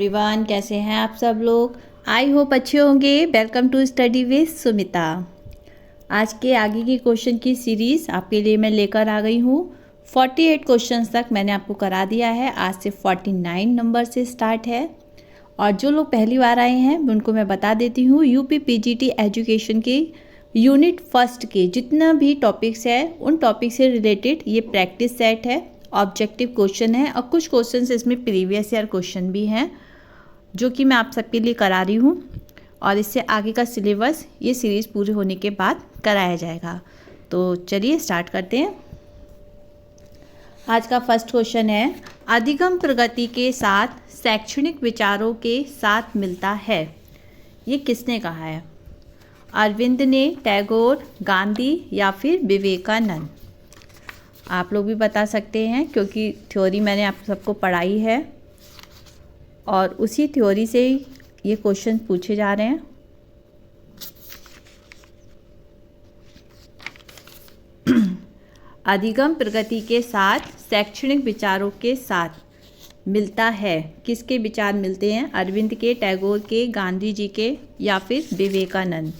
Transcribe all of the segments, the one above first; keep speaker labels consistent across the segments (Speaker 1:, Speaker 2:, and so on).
Speaker 1: Everyone, कैसे हैं आप सब लोग। आई होप अच्छे होंगे। Welcome to study with Sumita. आज के आगे की क्वेश्चन की सीरीज़ आपके लिए मैं लेकर आ गई हूँ। 48 क्वेश्चंस तक मैंने आपको करा दिया है। आज से 49 नंबर से स्टार्ट है। और जो लोग पहली बार आए हैं उनको मैं बता देती हूँ, यूपी पीजीटी एजुकेशन की यूनिट फर्स्ट के जितना भी टॉपिक्स है उन टॉपिक से रिलेटेड ये प्रैक्टिस सेट है। ऑब्जेक्टिव क्वेश्चन है और कुछ क्वेश्चंस इसमें प्रीवियस ईयर क्वेश्चन भी हैं जो कि मैं आप सबके लिए करा रही हूँ। और इससे आगे का सिलेबस ये सीरीज़ पूरे होने के बाद कराया जाएगा। तो चलिए स्टार्ट करते हैं। आज का फर्स्ट क्वेश्चन है, अधिगम प्रगति के साथ शैक्षणिक विचारों के साथ मिलता है। ये किसने कहा है? अरविंद ने, टैगोर, गांधी या फिर विवेकानंद? आप लोग भी बता सकते हैं क्योंकि थ्योरी मैंने आप सबको पढ़ाई है और उसी थ्योरी से ही ये क्वेश्चन पूछे जा रहे हैं। अधिगम प्रगति के साथ शैक्षणिक विचारों के साथ मिलता है। किसके विचार मिलते हैं? अरविंद के, टैगोर के, गांधी जी के या फिर विवेकानंद?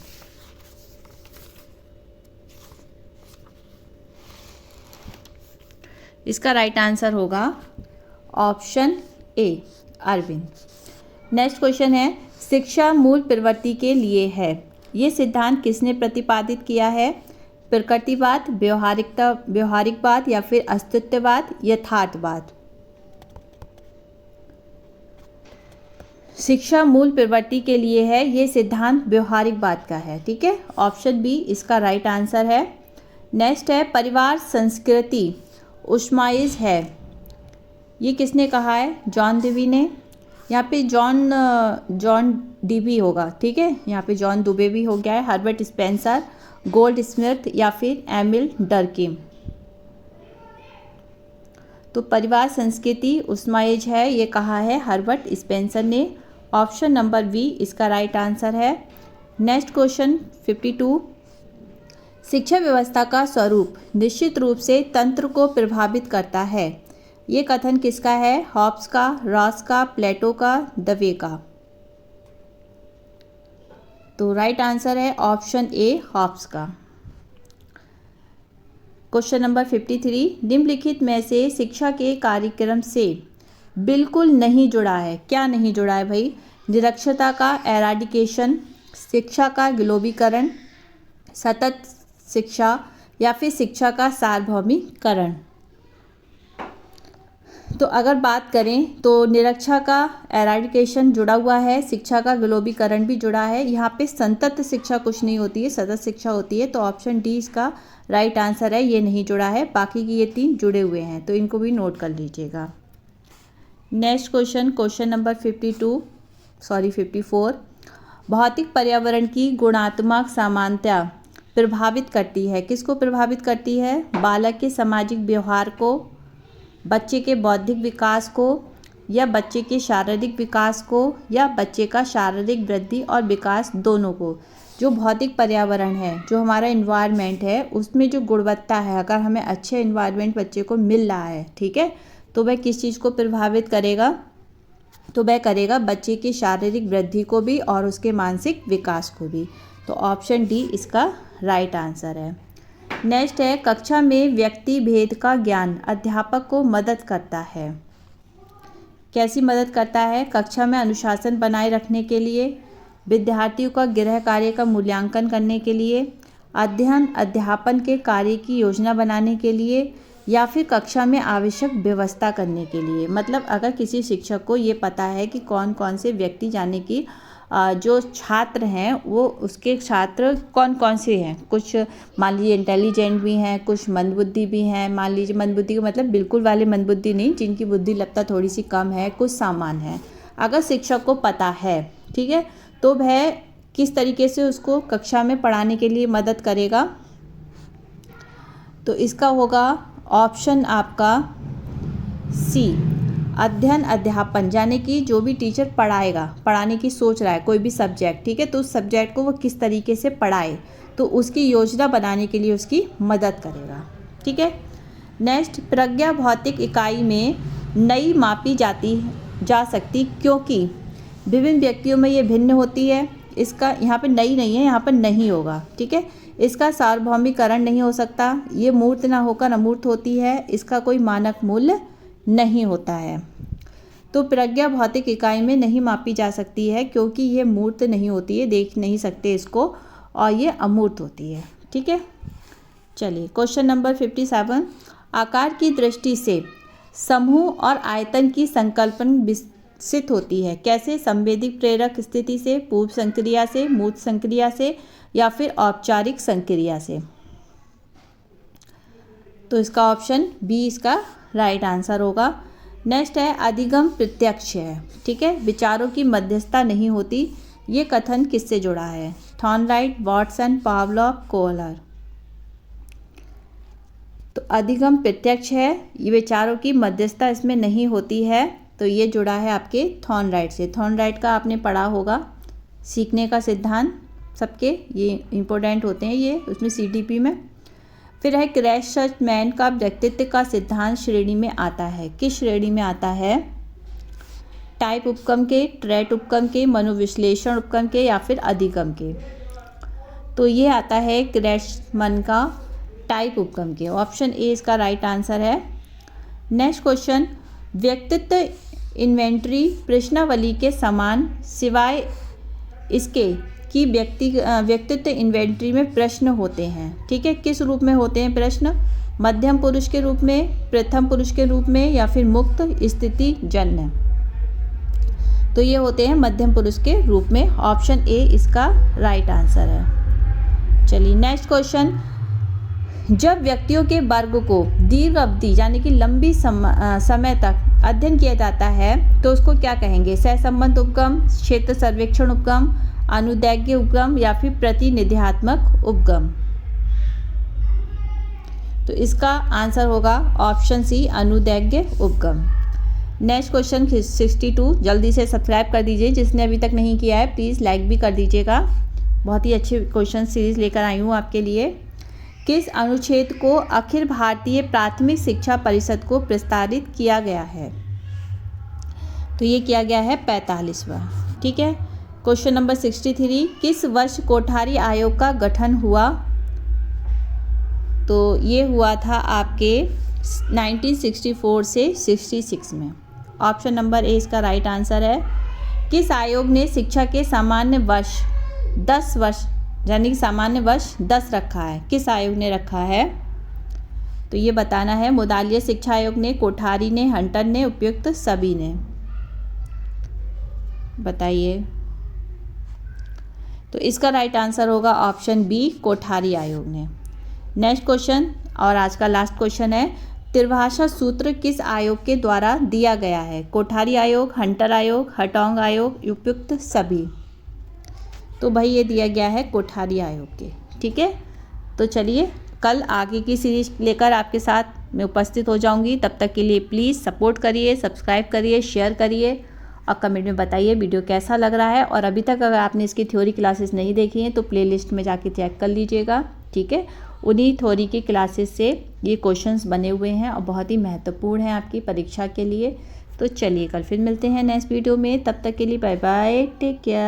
Speaker 1: इसका राइट आंसर होगा option A, Arvind. Next question है, शिक्षा मूल प्रवृत्ति के लिए है। ये सिद्धांत किसने प्रतिपादित किया है? प्रकृतिवाद, व्यवहारिकवाद या फिर अस्तित्ववाद, यथार्थवाद? शिक्षा मूल प्रवृत्ति के लिए है, ये सिद्धांत व्यवहारिकवाद का है। ठीक है, ऑप्शन बी इसका राइट आंसर है। नेक्स्ट है, परिवार संस्कृति ऊष्मायिज है। ये किसने कहा है? जॉन डिवी ने। यहाँ पे जॉन डिवी होगा। ठीक है, यहाँ पे जॉन दुबे भी हो गया है। हर्बर्ट स्पेंसर, गोल्ड स्मिथ या फिर एमिल डर्किम? तो परिवार संस्कृति ऊष्मायिज है, ये कहा है हर्बर्ट स्पेंसर ने। ऑप्शन नंबर बी इसका राइट आंसर है। नेक्स्ट क्वेश्चन 52, शिक्षा व्यवस्था का स्वरूप निश्चित रूप से तंत्र को प्रभावित करता है। ये कथन किसका है? हॉब्स का, रॉस का, प्लेटो का, दवे का? तो राइट आंसर है ऑप्शन ए, हॉब्स का। क्वेश्चन नंबर 53, निम्नलिखित में से शिक्षा के कार्यक्रम से बिल्कुल नहीं जुड़ा है। क्या नहीं जुड़ा है भाई? निरक्षरता का एराडिकेशन, शिक्षा का ग्लोबीकरण, सतत शिक्षा या फिर शिक्षा का सार्वभौमिकरण? तो अगर बात करें तो निरक्षरता का एराडिकेशन जुड़ा हुआ है, शिक्षा का ग्लोबीकरण भी जुड़ा है। यहाँ पे संतत शिक्षा कुछ नहीं होती है, सतत शिक्षा होती है। तो ऑप्शन डी इसका राइट आंसर है, ये नहीं जुड़ा है। बाकी की ये तीन जुड़े हुए हैं, तो इनको भी नोट कर लीजिएगा। नेक्स्ट क्वेश्चन नंबर 54, भौतिक पर्यावरण की गुणात्मक समानता प्रभावित करती है। किसको प्रभावित करती है? बालक के सामाजिक व्यवहार को, बच्चे के बौद्धिक विकास को, या बच्चे के शारीरिक विकास को, या बच्चे का शारीरिक वृद्धि और विकास दोनों को? जो भौतिक पर्यावरण है, जो हमारा इन्वायरमेंट है, उसमें जो गुणवत्ता है, अगर हमें अच्छे इन्वायरमेंट बच्चे को मिल रहा है, ठीक है, तो वह किस चीज़ को प्रभावित करेगा? तो वह करेगा बच्चे की शारीरिक वृद्धि को भी और उसके मानसिक विकास को भी। तो ऑप्शन डी इसका राइट आंसर है। नेक्स्ट है, कक्षा में व्यक्ति भेद का ज्ञान अध्यापक को मदद करता है। कैसी मदद करता है? कक्षा में अनुशासन बनाए रखने के लिए, विद्यार्थियों का गृह कार्य का मूल्यांकन करने के लिए, अध्ययन अध्यापन के कार्य की योजना बनाने के लिए, या फिर कक्षा में आवश्यक व्यवस्था करने के लिए। मतलब अगर किसी शिक्षक को ये पता है कि कौन कौन से व्यक्ति, जाने की जो छात्र हैं वो उसके छात्र कौन कौन से हैं, कुछ मान लीजिए इंटेलिजेंट भी हैं, कुछ मंदबुद्धि भी हैं। मान लीजिए मंदबुद्धि का मतलब बिल्कुल वाले मंदबुद्धि नहीं, जिनकी बुद्धि लगता थोड़ी सी कम है, कुछ सामान है। अगर शिक्षक को पता है, ठीक है, तो वह किस तरीके से उसको कक्षा में पढ़ाने के लिए मदद करेगा? तो इसका होगा ऑप्शन आपका सी, अध्ययन अध्यापन। यानी कि जो भी टीचर पढ़ाएगा, पढ़ाने की सोच रहा है कोई भी सब्जेक्ट, ठीक है, तो उस सब्जेक्ट को वो किस तरीके से पढ़ाए, तो उसकी योजना बनाने के लिए उसकी मदद करेगा। ठीक है। नेक्स्ट, प्रज्ञा भौतिक इकाई में नई मापी जा सकती क्योंकि विभिन्न व्यक्तियों में ये भिन्न होती है। इसका यहाँ पे नहीं नहीं है, यहाँ पर नहीं होगा, ठीक है। इसका सार्वभौमिकरण नहीं हो सकता, ये मूर्त ना होकर अमूर्त होती है, इसका कोई मानक मूल्य नहीं होता है। तो प्रज्ञा भौतिक इकाई में नहीं मापी जा सकती है क्योंकि ये मूर्त नहीं होती है, देख नहीं सकते इसको, और ये अमूर्त होती है, ठीक है। चलिए क्वेश्चन नंबर 57, आकार की दृष्टि से समूह और आयतन की संकल्पन विकसित होती है कैसे? संवेदिक प्रेरक स्थिति से, पूर्व संक्रिया से, मूर्त संक्रिया से, या फिर औपचारिक संक्रिया से। तो इसका ऑप्शन बी इसका राइट आंसर होगा। नेक्स्ट है अधिगम प्रत्यक्ष है, ठीक है। विचारों की मध्यस्थता नहीं होती, ये कथन किससे जुड़ा है? थॉर्नराइट, वाटसन, पावलोव, कोहलर। तो अधिगम प्रत्यक्ष है, ये विचारों की मध्यस्थता इसमें नहीं होती है, तो ये जुड़ा है आपके थॉर्नराइट से। थॉर्नराइट का आपने पढ़ा होगा, सीखने का सिद्धांत सबके ये इम्पोर्टेंट होते हैं ये उसमें CTP में। फिर है क्रैशमैन का व्यक्तित्व का सिद्धांत श्रेणी में आता है, किस श्रेणी में आता है? टाइप उपक्रम के, ट्रेट उपक्रम के, मनोविश्लेषण उपक्रम के, या फिर अधिगम के। तो ये आता है क्रैशमैन का टाइप उपक्रम के। ऑप्शन ए इसका राइट आंसर है। नेक्स्ट क्वेश्चन, व्यक्तित्व इन्वेंटरी प्रश्नावली के समान सिवाय इसके कि व्यक्तित्व इन्वेंटरी में प्रश्न होते हैं, ठीक है। किस रूप में होते हैं प्रश्न? मध्यम पुरुष के रूप में, प्रथम पुरुष के रूप में, या फिर मुक्त स्थिति जन्य। तो ये होते हैं मध्यम पुरुष के रूप में। ऑप्शन ए इसका राइट आंसर है। चलिए नेक्स्ट क्वेश्चन, जब व्यक्तियों के वर्ग को दीर्घ अवधि यानी कि लंबी समय तक अध्ययन किया जाता है तो उसको क्या कहेंगे? सहसंबंध उपगम, क्षेत्र सर्वेक्षण उपगम, अनुदैर्घ्य उपगम, या फिर प्रतिनिध्यात्मक उपगम। तो इसका आंसर होगा ऑप्शन सी, अनुदैर्घ्य उपगम। नेक्स्ट क्वेश्चन 62, जल्दी से सब्सक्राइब कर दीजिए, जिसने अभी तक नहीं किया है प्लीज़ लाइक भी कर दीजिएगा। बहुत ही अच्छे क्वेश्चन सीरीज लेकर आई हूँ आपके लिए। किस अनुच्छेद को अखिल भारतीय प्राथमिक शिक्षा परिषद को प्रस्तावित किया गया है? तो ये किया गया है 45वां, ठीक है। क्वेश्चन नंबर 63, किस वर्ष कोठारी आयोग का गठन हुआ? तो ये हुआ था आपके 1964 से 66 में। ऑप्शन नंबर ए इसका राइट आंसर है। किस आयोग ने शिक्षा के सामान्य वर्ष 10 वर्ष यानी कि सामान्य वर्ष 10 रखा है? किस आयोग ने रखा है? तो ये बताना है। मुदालिया शिक्षा आयोग ने, कोठारी ने, हंटर ने, उपयुक्त सभी ने। बताइए। तो इसका राइट आंसर होगा ऑप्शन बी, कोठारी आयोग ने। नेक्स्ट क्वेश्चन और आज का लास्ट क्वेश्चन है, त्रिभाषा सूत्र किस आयोग के द्वारा दिया गया है? कोठारी आयोग, हंटर आयोग, हटोंग आयोग, उपयुक्त सभी। तो भाई ये दिया गया है कोठारी आयोग के, ठीक है। तो चलिए कल आगे की सीरीज लेकर आपके साथ मैं उपस्थित हो जाऊंगी। तब तक के लिए प्लीज़ सपोर्ट करिए, सब्सक्राइब करिए, शेयर करिए और कमेंट में बताइए वीडियो कैसा लग रहा है। और अभी तक अगर आपने इसकी थ्योरी क्लासेस नहीं देखी हैं तो प्लेलिस्ट में जाके चेक कर लीजिएगा, ठीक है। उन्हीं थ्योरी की क्लासेस से ये क्वेश्चंस बने हुए हैं और बहुत ही महत्वपूर्ण हैं आपकी परीक्षा के लिए। तो चलिए कल फिर मिलते हैं नेक्स्ट वीडियो में, तब तक के लिए बाय बाय, टेक केयर।